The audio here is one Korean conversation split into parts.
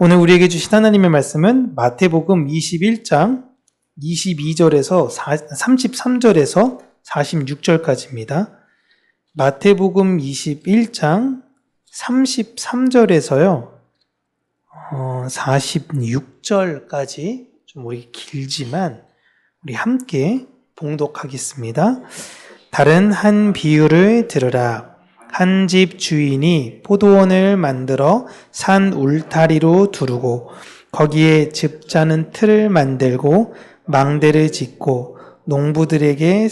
오늘 우리에게 주신 하나님의 말씀은 마태복음 21장 22절에서 33절에서 46절까지입니다. 마태복음 21장 33절에서요, 46절까지 좀 우리 길지만 우리 함께 봉독하겠습니다. 다른 한 비유를 들으라. 한 집 주인이 포도원을 만들어 산 울타리로 두르고 거기에 즙 짜는 틀을 만들고 망대를 짓고 농부들에게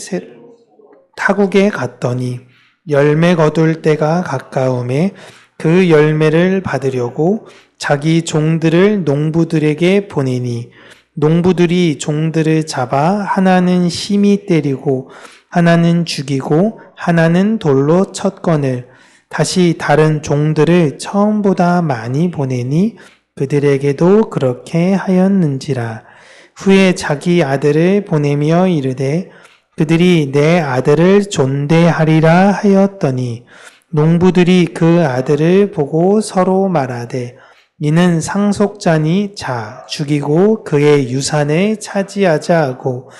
타국에 갔더니 열매 거둘 때가 가까움에 그 열매를 받으려고 자기 종들을 농부들에게 보내니 농부들이 종들을 잡아 하나는 심히 때리고 하나는 죽이고 하나는 돌로 쳤거늘 다시 다른 종들을 처음보다 많이 보내니 그들에게도 그렇게 하였는지라. 후에 자기 아들을 보내며 이르되 그들이 내 아들을 존대하리라 하였더니 농부들이 그 아들을 보고 서로 말하되 이는 상속자니 자 죽이고 그의 유산을 차지하자 하고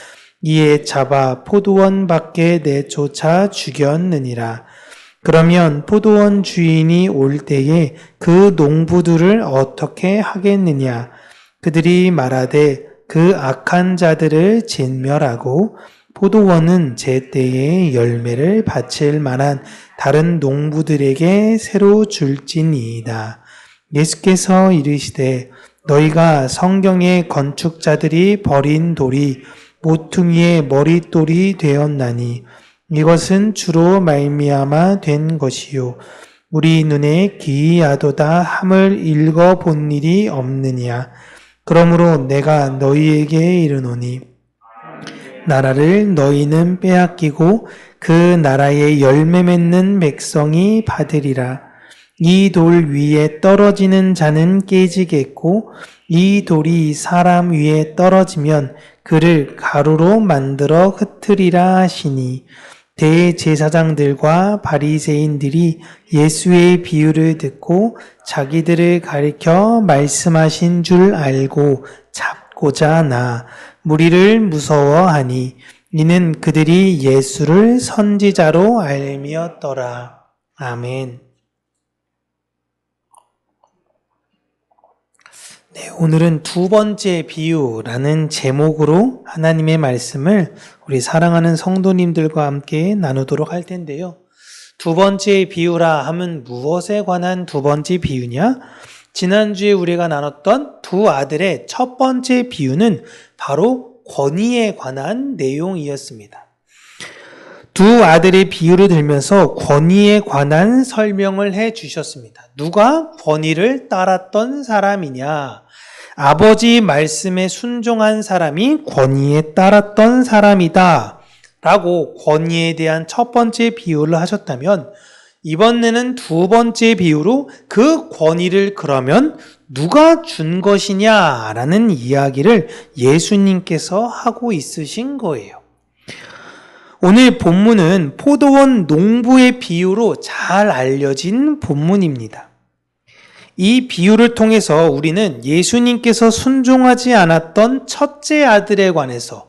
이에 잡아 포도원 밖에 내쫓아 죽였느니라. 그러면 포도원 주인이 올 때에 그 농부들을 어떻게 하겠느냐? 그들이 말하되 그 악한 자들을 진멸하고 포도원은 제때에 열매를 바칠 만한 다른 농부들에게 새로 줄지니이다. 예수께서 이르시되 너희가 성경의 건축자들이 버린 돌이 모퉁이의 머릿돌이 되었나니 이것은 주로 말미암아 된 것이요 우리 눈에 기이하도다 함을 읽어본 일이 없느냐. 그러므로 내가 너희에게 이르노니 나라를 너희는 빼앗기고 그 나라의 열매 맺는 백성이 받으리라. 이 돌 위에 떨어지는 자는 깨지겠고 이 돌이 사람 위에 떨어지면 그를 가루로 만들어 흩으리라 하시니 대제사장들과 바리새인들이 예수의 비유를 듣고 자기들을 가리켜 말씀하신 줄 알고 잡고자 나 무리를 무서워하니 이는 그들이 예수를 선지자로 알미었더라. 아멘. 네, 오늘은 두 번째 비유라는 제목으로 하나님의 말씀을 우리 사랑하는 성도님들과 함께 나누도록 할 텐데요. 두 번째 비유라 하면 무엇에 관한 두 번째 비유냐? 지난주에 우리가 나눴던 두 아들의 첫 번째 비유는 바로 권위에 관한 내용이었습니다. 두 아들의 비유를 들면서 권위에 관한 설명을 해 주셨습니다. 누가 권위를 따랐던 사람이냐? 아버지 말씀에 순종한 사람이 권위에 따랐던 사람이다 라고 권위에 대한 첫 번째 비유를 하셨다면 이번에는 두 번째 비유로 그 권위를 그러면 누가 준 것이냐라는 이야기를 예수님께서 하고 있으신 거예요. 오늘 본문은 포도원 농부의 비유로 잘 알려진 본문입니다. 이 비유를 통해서 우리는 예수님께서 순종하지 않았던 첫째 아들에 관해서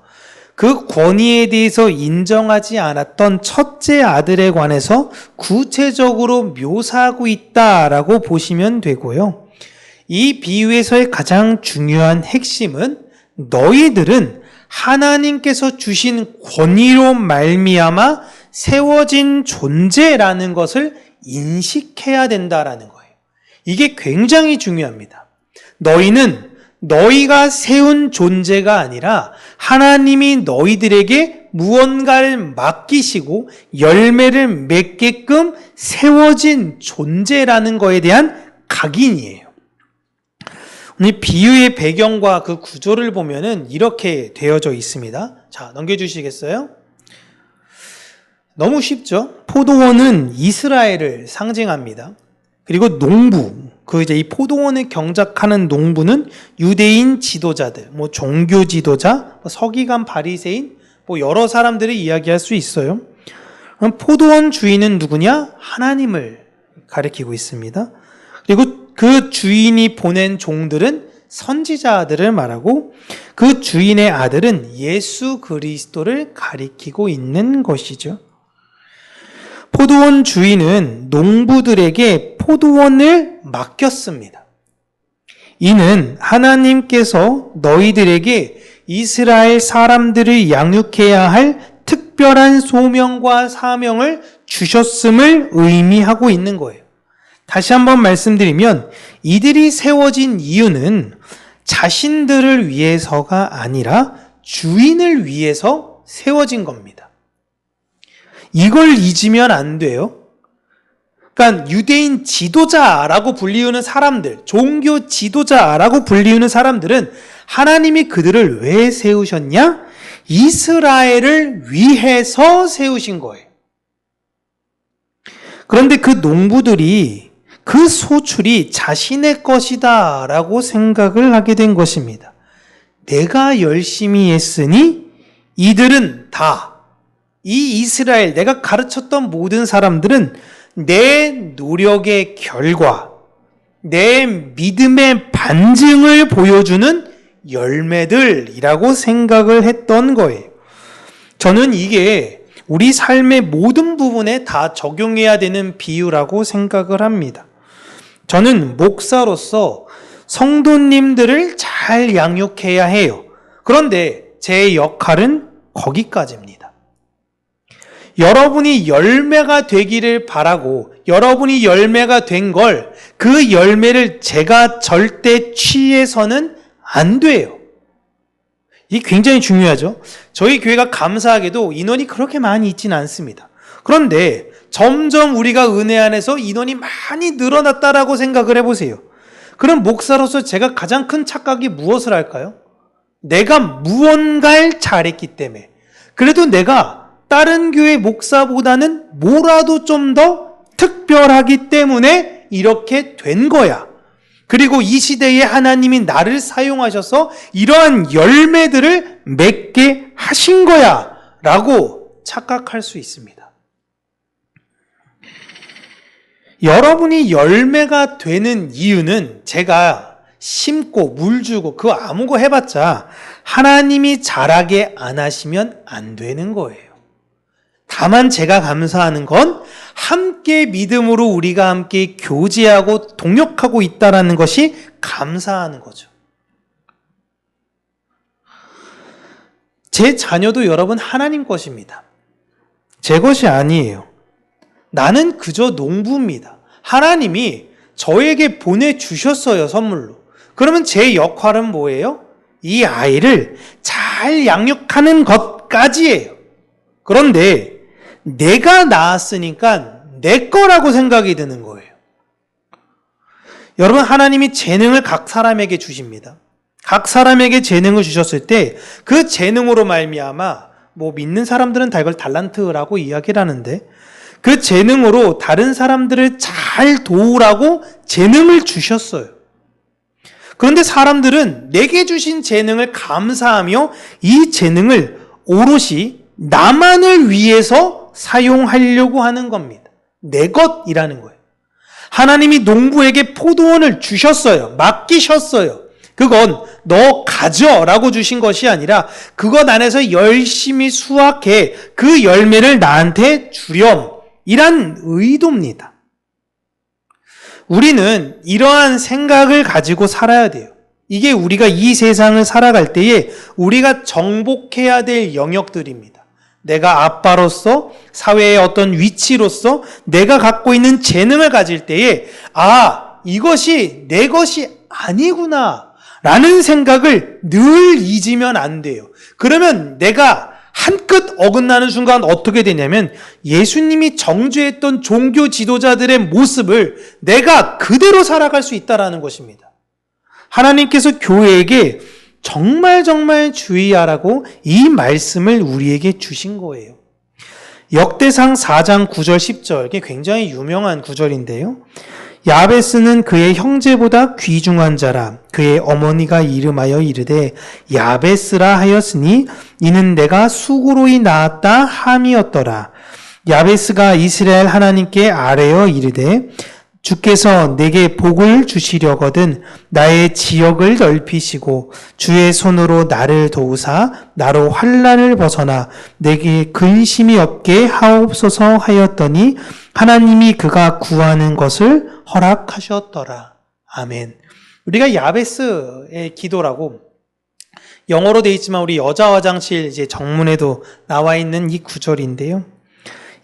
그 권위에 대해서 인정하지 않았던 첫째 아들에 관해서 구체적으로 묘사하고 있다라고 보시면 되고요. 이 비유에서의 가장 중요한 핵심은 너희들은 하나님께서 주신 권위로 말미암아 세워진 존재라는 것을 인식해야 된다라는 거예요. 이게 굉장히 중요합니다. 너희는 너희가 세운 존재가 아니라 하나님이 너희들에게 무언가를 맡기시고 열매를 맺게끔 세워진 존재라는 거에 대한 각인이에요. 오늘 비유의 배경과 그 구조를 보면은 이렇게 되어져 있습니다. 자, 넘겨주시겠어요? 너무 쉽죠? 포도원은 이스라엘을 상징합니다. 그리고 농부, 이 포도원을 경작하는 농부는 유대인 지도자들, 종교 지도자, 서기관 바리새인, 여러 사람들을 이야기할 수 있어요. 포도원 주인은 누구냐? 하나님을 가리키고 있습니다. 그리고 그 주인이 보낸 종들은 선지자들을 말하고 그 주인의 아들은 예수 그리스도를 가리키고 있는 것이죠. 포도원 주인은 농부들에게 포도원을 맡겼습니다. 이는 하나님께서 너희들에게 이스라엘 사람들을 양육해야 할 특별한 소명과 사명을 주셨음을 의미하고 있는 거예요. 다시 한번 말씀드리면 이들이 세워진 이유는 자신들을 위해서가 아니라 주인을 위해서 세워진 겁니다. 이걸 잊으면 안 돼요. 그러니까 유대인 지도자라고 불리우는 사람들, 종교 지도자라고 불리우는 사람들은 하나님이 그들을 왜 세우셨냐? 이스라엘을 위해서 세우신 거예요. 그런데 그 농부들이 그 소출이 자신의 것이다 라고 생각을 하게 된 것입니다. 내가 열심히 했으니 이들은 다, 이 이스라엘, 내가 가르쳤던 모든 사람들은 내 노력의 결과, 내 믿음의 반증을 보여주는 열매들이라고 생각을 했던 거예요. 저는 이게 우리 삶의 모든 부분에 다 적용해야 되는 비유라고 생각을 합니다. 저는 목사로서 성도님들을 잘 양육해야 해요. 그런데 제 역할은 거기까지입니다. 여러분이 열매가 되기를 바라고 여러분이 열매가 된 걸 그 열매를 제가 절대 취해서는 안 돼요. 이게 굉장히 중요하죠. 저희 교회가 감사하게도 인원이 그렇게 많이 있지는 않습니다. 그런데 점점 우리가 은혜 안에서 인원이 많이 늘어났다라고 생각을 해보세요. 그럼 목사로서 제가 가장 큰 착각이 무엇을 할까요? 내가 무언가를 잘했기 때문에, 그래도 내가 다른 교회 목사보다는 뭐라도 좀 더 특별하기 때문에 이렇게 된 거야. 그리고 이 시대에 하나님이 나를 사용하셔서 이러한 열매들을 맺게 하신 거야 라고 착각할 수 있습니다. 여러분이 열매가 되는 이유는 제가 심고 물 주고 그거 아무거 해봤자 하나님이 자라게 안 하시면 안 되는 거예요. 다만 제가 감사하는 건 함께 믿음으로 우리가 함께 교제하고 동역하고 있다는 것이 감사하는 거죠. 제 자녀도 여러분 하나님 것입니다. 제 것이 아니에요. 나는 그저 농부입니다. 하나님이 저에게 보내주셨어요, 선물로. 그러면 제 역할은 뭐예요? 이 아이를 잘 양육하는 것까지예요. 그런데 내가 낳았으니까 내 거라고 생각이 드는 거예요. 여러분, 하나님이 재능을 각 사람에게 주십니다. 각 사람에게 재능을 주셨을 때 그 재능으로 말미암아 뭐 믿는 사람들은 다 이걸 달란트라고 이야기를 하는데 그 재능으로 다른 사람들을 잘 도우라고 재능을 주셨어요. 그런데 사람들은 내게 주신 재능을 감사하며 이 재능을 오롯이 나만을 위해서 사용하려고 하는 겁니다. 내 것이라는 거예요. 하나님이 농부에게 포도원을 주셨어요. 맡기셨어요. 그건 너 가져라고 주신 것이 아니라 그것 안에서 열심히 수확해 그 열매를 나한테 주렴. 이란 의도입니다. 우리는 이러한 생각을 가지고 살아야 돼요. 이게 우리가 이 세상을 살아갈 때에 우리가 정복해야 될 영역들입니다. 내가 아빠로서 사회의 어떤 위치로서 내가 갖고 있는 재능을 가질 때에 이것이 내 것이 아니구나 라는 생각을 늘 잊으면 안 돼요. 그러면 내가 한끗 어긋나는 순간 어떻게 되냐면 예수님이 정죄했던 종교 지도자들의 모습을 내가 그대로 살아갈 수 있다는 것입니다. 하나님께서 교회에게 정말 주의하라고 이 말씀을 우리에게 주신 거예요. 역대상 4장 9절 10절, 이게 굉장히 유명한 구절인데요. 야베스는 그의 형제보다 귀중한 자라. 그의 어머니가 이름하여 이르되 야베스라 하였으니 이는 내가 수고로이 낳았다 함이었더라. 야베스가 이스라엘 하나님께 아뢰어 이르되 주께서 내게 복을 주시려거든 나의 지역을 넓히시고 주의 손으로 나를 도우사 나로 환난을 벗어나 내게 근심이 없게 하옵소서 하였더니 하나님이 그가 구하는 것을 허락하셨더라. 아멘. 우리가 야베스의 기도라고 영어로 되어 있지만 우리 여자 화장실 이제 정문에도 나와 있는 이 구절인데요.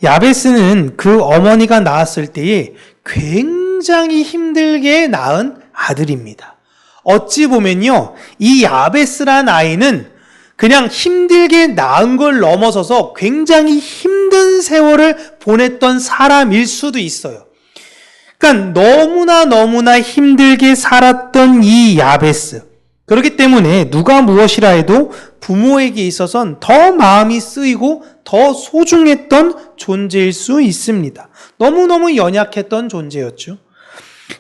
야베스는 그 어머니가 낳았을 때에 굉장히 힘들게 낳은 아들입니다. 어찌 보면요, 이 야베스란 아이는 그냥 힘들게 낳은 걸 넘어서서 굉장히 힘든 세월을 보냈던 사람일 수도 있어요. 그러니까 너무나 힘들게 살았던 이 야베스. 그렇기 때문에 누가 무엇이라 해도 부모에게 있어서는 더 마음이 쓰이고 더 소중했던 존재일 수 있습니다. 너무너무 연약했던 존재였죠.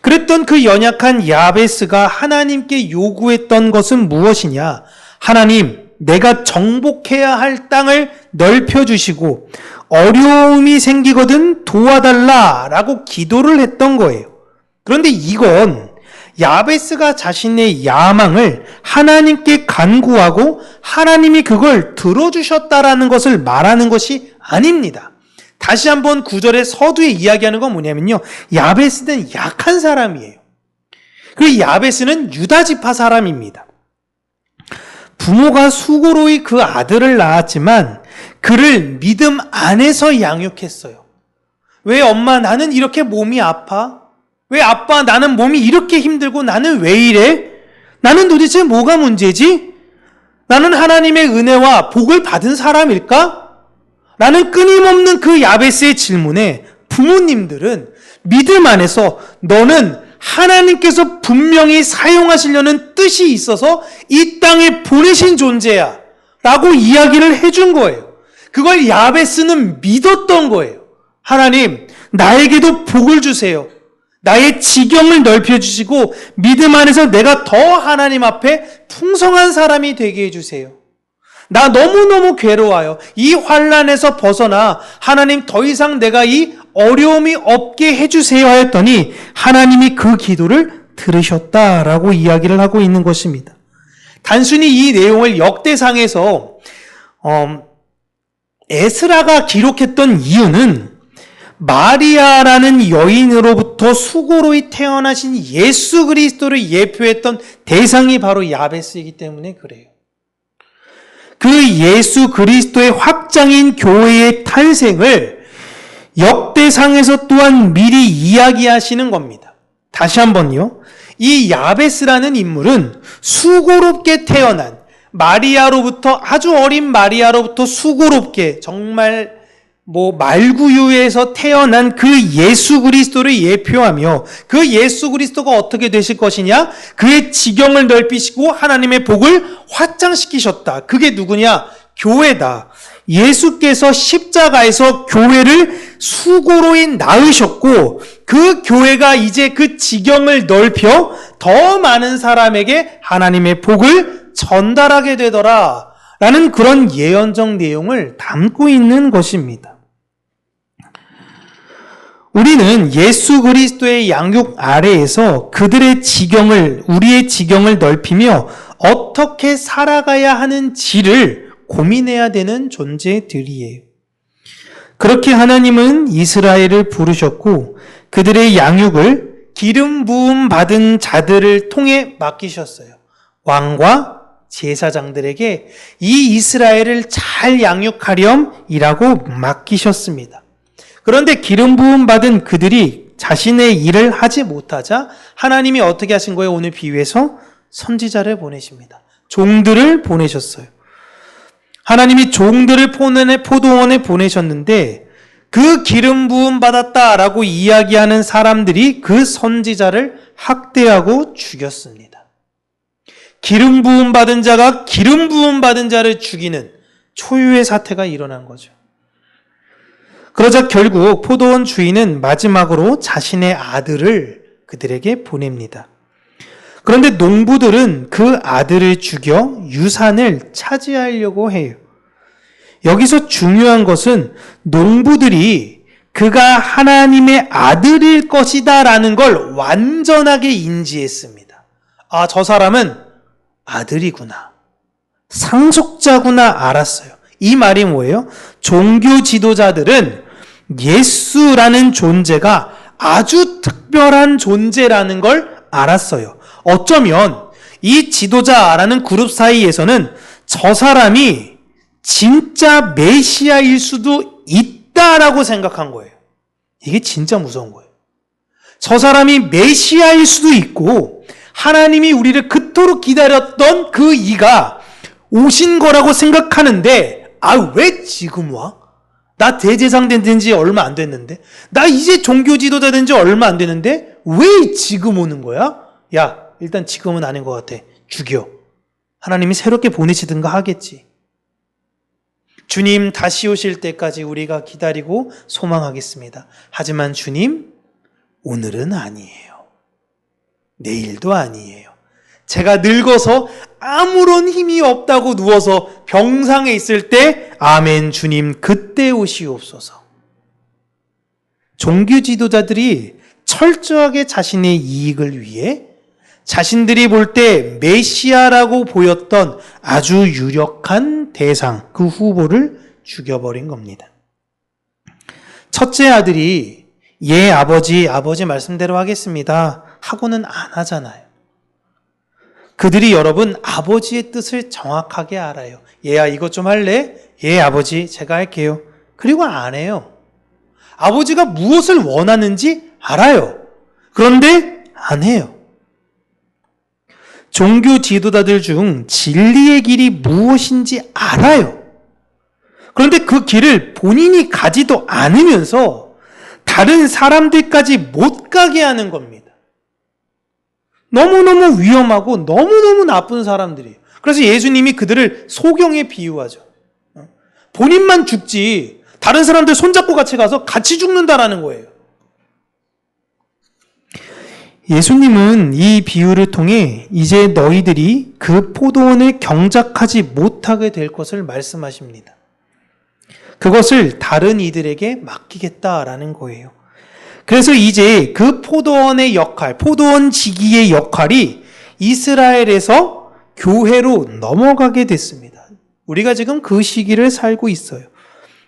그랬던 그 연약한 야베스가 하나님께 요구했던 것은 무엇이냐? 하나님, 내가 정복해야 할 땅을 넓혀주시고 어려움이 생기거든 도와달라라고 기도를 했던 거예요. 그런데 이건 야베스가 자신의 야망을 하나님께 간구하고 하나님이 그걸 들어주셨다라는 것을 말하는 것이 아닙니다. 다시 한번 9절의 서두에 이야기하는 건 뭐냐면요, 야베스는 약한 사람이에요. 그리고 야베스는 유다지파 사람입니다. 부모가 수고로이 그 아들을 낳았지만 그를 믿음 안에서 양육했어요. 왜 엄마 나는 이렇게 몸이 아파? 왜 아빠 나는 몸이 이렇게 힘들고 나는 왜 이래? 나는 도대체 뭐가 문제지? 나는 하나님의 은혜와 복을 받은 사람일까? 라는 끊임없는 그 야베스의 질문에 부모님들은 믿음 안에서 너는 하나님께서 분명히 사용하시려는 뜻이 있어서 이 땅에 보내신 존재야 라고 이야기를 해준 거예요. 그걸 야베스는 믿었던 거예요. 하나님, 나에게도 복을 주세요. 나의 지경을 넓혀주시고 믿음 안에서 내가 더 하나님 앞에 풍성한 사람이 되게 해주세요. 나 너무너무 괴로워요. 이 환난에서 벗어나 하나님 더 이상 내가 이 어려움이 없게 해주세요 하였더니 하나님이 그 기도를 들으셨다라고 이야기를 하고 있는 것입니다. 단순히 이 내용을 역대상에서 에스라가 기록했던 이유는 마리아라는 여인으로부터 수고로이 태어나신 예수 그리스도를 예표했던 대상이 바로 야베스이기 때문에 그래요. 그 예수 그리스도의 확장인 교회의 탄생을 역대상에서 또한 미리 이야기하시는 겁니다. 다시 한번요. 이 야베스라는 인물은 수고롭게 태어난 마리아로부터 아주 어린 마리아로부터 수고롭게 정말 말구유에서 태어난 그 예수 그리스도를 예표하며 그 예수 그리스도가 어떻게 되실 것이냐? 그의 지경을 넓히시고 하나님의 복을 확장시키셨다. 그게 누구냐? 교회다. 예수께서 십자가에서 교회를 수고로이 낳으셨고 그 교회가 이제 그 지경을 넓혀 더 많은 사람에게 하나님의 복을 전달하게 되더라 라는 그런 예언적 내용을 담고 있는 것입니다. 우리는 예수 그리스도의 양육 아래에서 그들의 지경을, 우리의 지경을 넓히며 어떻게 살아가야 하는지를 고민해야 되는 존재들이에요. 그렇게 하나님은 이스라엘을 부르셨고 그들의 양육을 기름 부음 받은 자들을 통해 맡기셨어요. 왕과 제사장들에게 이 이스라엘을 잘 양육하렴이라고 맡기셨습니다. 그런데 기름 부음 받은 그들이 자신의 일을 하지 못하자 하나님이 어떻게 하신 거예요? 오늘 비유에서 선지자를 보내십니다. 종들을 보내셨어요. 하나님이 종들을 포도원에 보내셨는데 그 기름 부음 받았다라고 이야기하는 사람들이 그 선지자를 학대하고 죽였습니다. 기름 부음 받은 자가 기름 부음 받은 자를 죽이는 초유의 사태가 일어난 거죠. 그러자 결국 포도원 주인은 마지막으로 자신의 아들을 그들에게 보냅니다. 그런데 농부들은 그 아들을 죽여 유산을 차지하려고 해요. 여기서 중요한 것은 농부들이 그가 하나님의 아들일 것이다라는 걸 완전하게 인지했습니다. 아, 저 사람은 아들이구나. 상속자구나 알았어요. 이 말이 뭐예요? 종교 지도자들은 예수라는 존재가 아주 특별한 존재라는 걸 알았어요. 어쩌면 이 지도자라는 그룹 사이에서는 저 사람이 진짜 메시아일 수도 있다라고 생각한 거예요. 이게 진짜 무서운 거예요. 저 사람이 메시아일 수도 있고 하나님이 우리를 그토록 기다렸던 그 이가 오신 거라고 생각하는데 왜 지금 와? 나 대제사장 된 지 얼마 안 됐는데? 나 이제 종교 지도자 된 지 얼마 안 됐는데? 왜 지금 오는 거야? 야, 일단 지금은 아닌 것 같아. 죽여. 하나님이 새롭게 보내시든가 하겠지. 주님 다시 오실 때까지 우리가 기다리고 소망하겠습니다. 하지만 주님, 오늘은 아니에요. 내일도 아니에요. 제가 늙어서 아무런 힘이 없다고 누워서 병상에 있을 때 아멘 주님 그때 오시옵소서. 종교 지도자들이 철저하게 자신의 이익을 위해 자신들이 볼 때 메시아라고 보였던 아주 유력한 대상, 그 후보를 죽여버린 겁니다. 첫째 아들이 아버지 말씀대로 하겠습니다 하고는 안 하잖아요. 그들이 여러분 아버지의 뜻을 정확하게 알아요. 얘야 이것 좀 할래? 예 아버지 제가 할게요. 그리고 안 해요. 아버지가 무엇을 원하는지 알아요. 그런데 안 해요. 종교 지도자들 중 진리의 길이 무엇인지 알아요. 그런데 그 길을 본인이 가지도 않으면서 다른 사람들까지 못 가게 하는 겁니다. 너무너무 위험하고 너무너무 나쁜 사람들이에요. 그래서 예수님이 그들을 소경에 비유하죠. 본인만 죽지 다른 사람들 손잡고 같이 가서 같이 죽는다라는 거예요. 예수님은 이 비유를 통해 이제 너희들이 그 포도원을 경작하지 못하게 될 것을 말씀하십니다. 그것을 다른 이들에게 맡기겠다라는 거예요. 그래서 이제 그 포도원의 역할, 포도원 지기의 역할이 이스라엘에서 교회로 넘어가게 됐습니다. 우리가 지금 그 시기를 살고 있어요.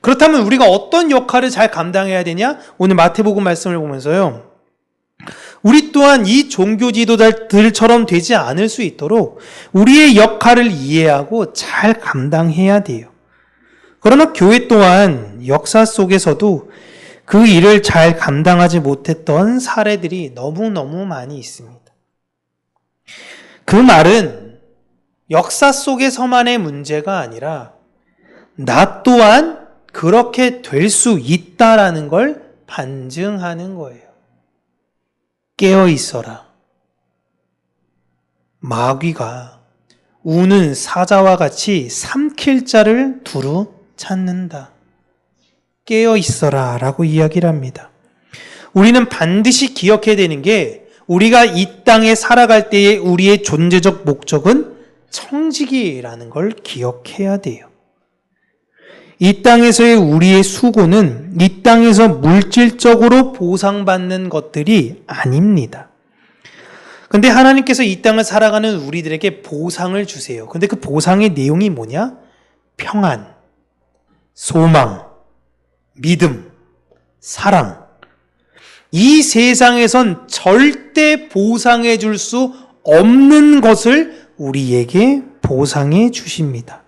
그렇다면 우리가 어떤 역할을 잘 감당해야 되냐? 오늘 마태복음 말씀을 보면서요. 우리 또한 이 종교 지도자들처럼 되지 않을 수 있도록 우리의 역할을 이해하고 잘 감당해야 돼요. 그러나 교회 또한 역사 속에서도 그 일을 잘 감당하지 못했던 사례들이 너무너무 많이 있습니다. 그 말은 역사 속에서만의 문제가 아니라 나 또한 그렇게 될 수 있다라는 걸 반증하는 거예요. 깨어 있어라. 마귀가 우는 사자와 같이 삼킬 자를 두루 찾는다. 깨어 있어라 라고 이야기를 합니다. 우리는 반드시 기억해야 되는 게 우리가 이 땅에 살아갈 때의 우리의 존재적 목적은 청지기라는 걸 기억해야 돼요. 이 땅에서의 우리의 수고는 이 땅에서 물질적으로 보상받는 것들이 아닙니다. 근데 하나님께서 이 땅을 살아가는 우리들에게 보상을 주세요. 근데 그 보상의 내용이 뭐냐? 평안, 소망, 믿음, 사랑. 이 세상에선 절대 보상해 줄 수 없는 것을 우리에게 보상해 주십니다.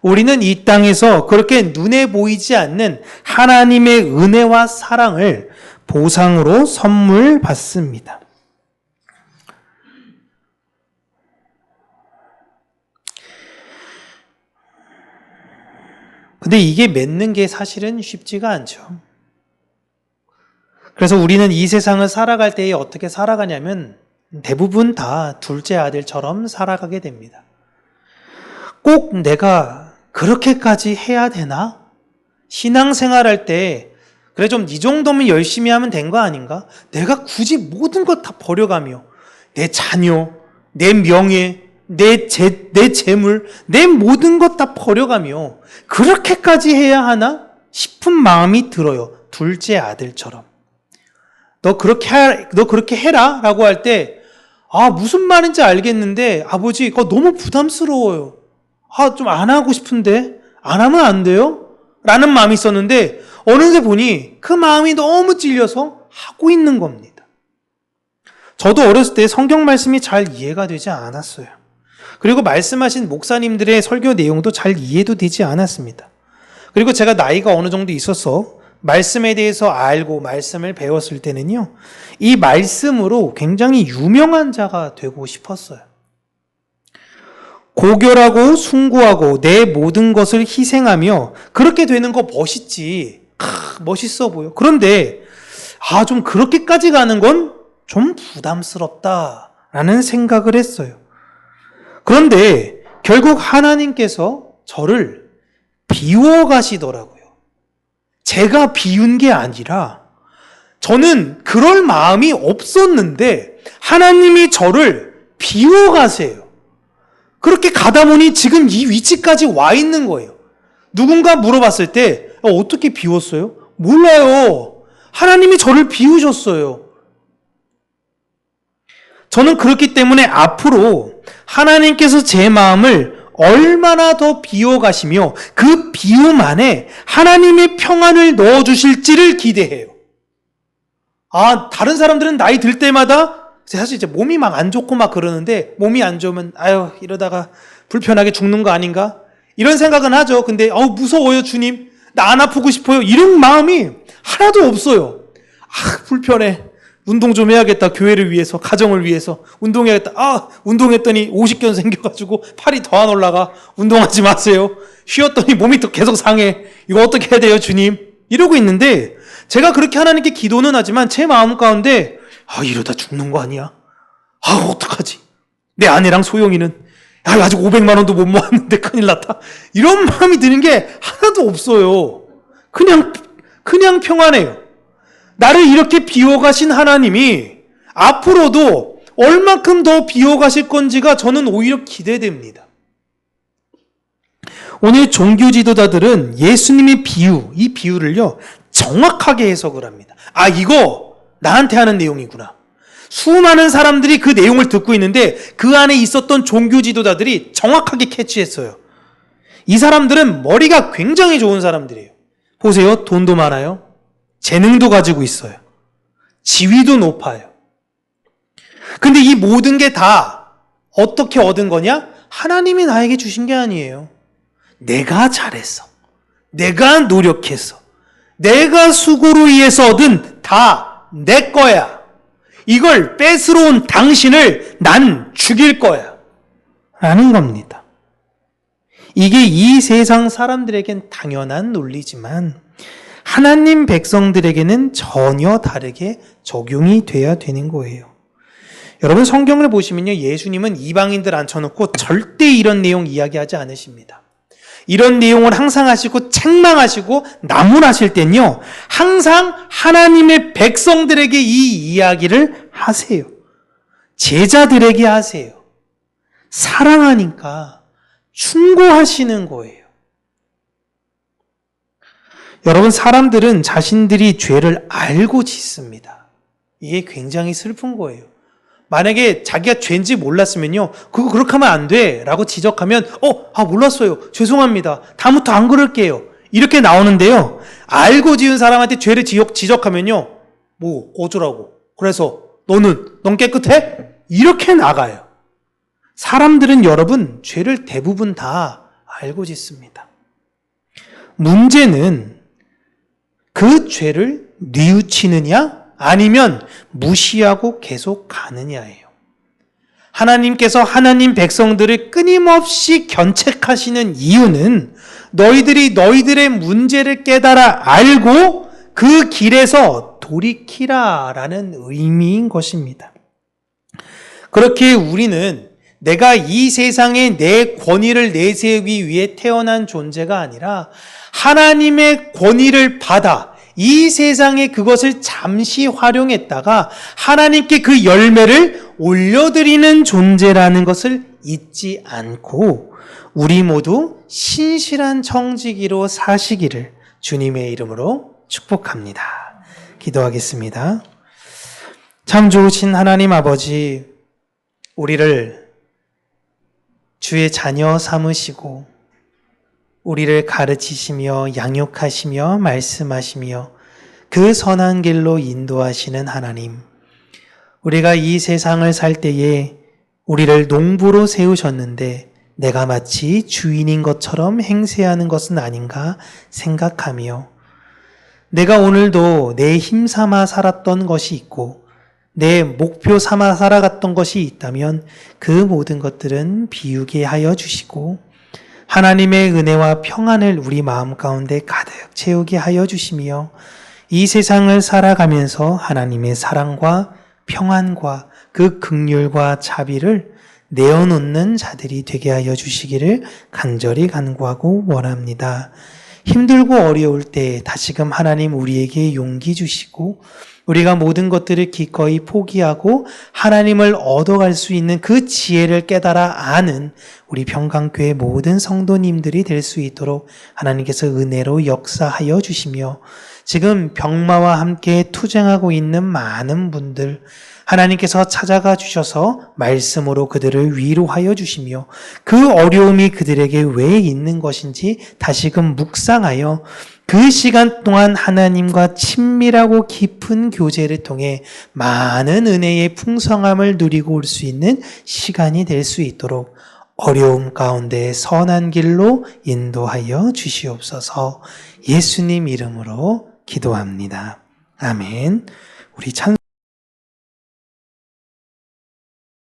우리는 이 땅에서 그렇게 눈에 보이지 않는 하나님의 은혜와 사랑을 보상으로 선물 받습니다. 근데 이게 맺는 게 사실은 쉽지가 않죠. 그래서 우리는 이 세상을 살아갈 때에 어떻게 살아가냐면 대부분 다 둘째 아들처럼 살아가게 됩니다. 꼭 내가 그렇게까지 해야 되나? 신앙생활할 때 그래 좀 이 정도면 열심히 하면 된 거 아닌가? 내가 굳이 모든 것 다 버려가며 내 자녀, 내 명예, 내 재물, 내 모든 것 다 버려가며 그렇게까지 해야 하나 싶은 마음이 들어요. 둘째 아들처럼. 너 그렇게 해라 라고 할 때, 무슨 말인지 알겠는데, 아버지, 그거 너무 부담스러워요. 좀 안 하고 싶은데, 안 하면 안 돼요? 라는 마음이 있었는데, 어느새 보니 그 마음이 너무 찔려서 하고 있는 겁니다. 저도 어렸을 때 성경 말씀이 잘 이해가 되지 않았어요. 그리고 말씀하신 목사님들의 설교 내용도 잘 이해도 되지 않았습니다. 그리고 제가 나이가 어느 정도 있어서 말씀에 대해서 알고 말씀을 배웠을 때는요, 이 말씀으로 굉장히 유명한 자가 되고 싶었어요. 고결하고 숭고하고 내 모든 것을 희생하며 그렇게 되는 거 멋있지. 멋있어 보여. 그런데 좀 그렇게까지 가는 건 좀 부담스럽다라는 생각을 했어요. 그런데 결국 하나님께서 저를 비워가시더라고요. 제가 비운 게 아니라 저는 그럴 마음이 없었는데 하나님이 저를 비워가세요. 그렇게 가다 보니 지금 이 위치까지 와 있는 거예요. 누군가 물어봤을 때 어떻게 비웠어요? 몰라요. 하나님이 저를 비우셨어요. 저는 그렇기 때문에 앞으로 하나님께서 제 마음을 얼마나 더 비워가시며 그 비움 안에 하나님의 평안을 넣어주실지를 기대해요. 다른 사람들은 나이 들 때마다 사실 이제 몸이 막 안 좋고 막 그러는데 몸이 안 좋으면 이러다가 불편하게 죽는 거 아닌가? 이런 생각은 하죠. 근데 무서워요, 주님. 나 안 아프고 싶어요. 이런 마음이 하나도 없어요. 불편해. 운동 좀 해야겠다. 교회를 위해서, 가정을 위해서 운동해야겠다. 운동했더니 50견 생겨가지고 팔이 더 안 올라가. 운동하지 마세요. 쉬었더니 몸이 또 계속 상해. 이거 어떻게 해야 돼요, 주님? 이러고 있는데 제가 그렇게 하나님께 기도는 하지만 제 마음 가운데 이러다 죽는 거 아니야? 어떡하지? 내 아내랑 소영이는 아직 500만 원도 못 모았는데 큰일 났다. 이런 마음이 드는 게 하나도 없어요. 그냥 평안해요. 나를 이렇게 비워가신 하나님이 앞으로도 얼만큼 더 비워가실 건지가 저는 오히려 기대됩니다. 오늘 종교 지도자들은 예수님의 이 비유를요, 정확하게 해석을 합니다. 이거 나한테 하는 내용이구나. 수많은 사람들이 그 내용을 듣고 있는데 그 안에 있었던 종교 지도자들이 정확하게 캐치했어요. 이 사람들은 머리가 굉장히 좋은 사람들이에요. 보세요. 돈도 많아요. 재능도 가지고 있어요. 지위도 높아요. 근데 이 모든 게 다 어떻게 얻은 거냐? 하나님이 나에게 주신 게 아니에요. 내가 잘했어. 내가 노력했어. 내가 수고로 의해서 얻은 다 내 거야. 이걸 뺏으러 온 당신을 난 죽일 거야. 라는 겁니다. 이게 이 세상 사람들에겐 당연한 논리지만 하나님 백성들에게는 전혀 다르게 적용이 돼야 되는 거예요. 여러분 성경을 보시면요, 예수님은 이방인들 앉혀놓고 절대 이런 내용 이야기하지 않으십니다. 이런 내용을 항상 하시고 책망하시고 나무라실 땐요, 항상 하나님의 백성들에게 이 이야기를 하세요. 제자들에게 하세요. 사랑하니까 충고하시는 거예요. 여러분, 사람들은 자신들이 죄를 알고 짓습니다. 이게 굉장히 슬픈 거예요. 만약에 자기가 죄인지 몰랐으면요, 그거 그렇게 하면 안 돼 라고 지적하면 몰랐어요. 죄송합니다. 다음부터 안 그럴게요. 이렇게 나오는데요, 알고 지은 사람한테 죄를 지적하면요, 어쩌라고. 그래서 넌 깨끗해? 이렇게 나가요. 사람들은 여러분, 죄를 대부분 다 알고 짓습니다. 문제는 그 죄를 뉘우치느냐 아니면 무시하고 계속 가느냐예요. 하나님께서 하나님 백성들을 끊임없이 견책하시는 이유는 너희들이 너희들의 문제를 깨달아 알고 그 길에서 돌이키라라는 의미인 것입니다. 그렇게 우리는 내가 이 세상에 내 권위를 내세우기 위해 태어난 존재가 아니라 하나님의 권위를 받아 이 세상에 그것을 잠시 활용했다가 하나님께 그 열매를 올려드리는 존재라는 것을 잊지 않고 우리 모두 신실한 청지기로 사시기를 주님의 이름으로 축복합니다. 기도하겠습니다. 참 좋으신 하나님 아버지, 우리를 주의 자녀 삼으시고 우리를 가르치시며 양육하시며 말씀하시며 그 선한 길로 인도하시는 하나님, 우리가 이 세상을 살 때에 우리를 농부로 세우셨는데 내가 마치 주인인 것처럼 행세하는 것은 아닌가 생각하며, 내가 오늘도 내 힘 삼아 살았던 것이 있고 내 목표 삼아 살아갔던 것이 있다면 그 모든 것들은 비우게 하여 주시고 하나님의 은혜와 평안을 우리 마음 가운데 가득 채우게 하여 주시며, 이 세상을 살아가면서 하나님의 사랑과 평안과 그 긍휼과 자비를 내어놓는 자들이 되게 하여 주시기를 간절히 간구하고 원합니다. 힘들고 어려울 때 다시금 하나님 우리에게 용기 주시고 우리가 모든 것들을 기꺼이 포기하고 하나님을 얻어갈 수 있는 그 지혜를 깨달아 아는 우리 평강교회 모든 성도님들이 될 수 있도록 하나님께서 은혜로 역사하여 주시며, 지금 병마와 함께 투쟁하고 있는 많은 분들 하나님께서 찾아가 주셔서 말씀으로 그들을 위로하여 주시며 그 어려움이 그들에게 왜 있는 것인지 다시금 묵상하여 그 시간 동안 하나님과 친밀하고 깊은 교제를 통해 많은 은혜의 풍성함을 누리고 올 수 있는 시간이 될 수 있도록 어려움 가운데 선한 길로 인도하여 주시옵소서. 예수님 이름으로 기도합니다. 아멘. 우리 찬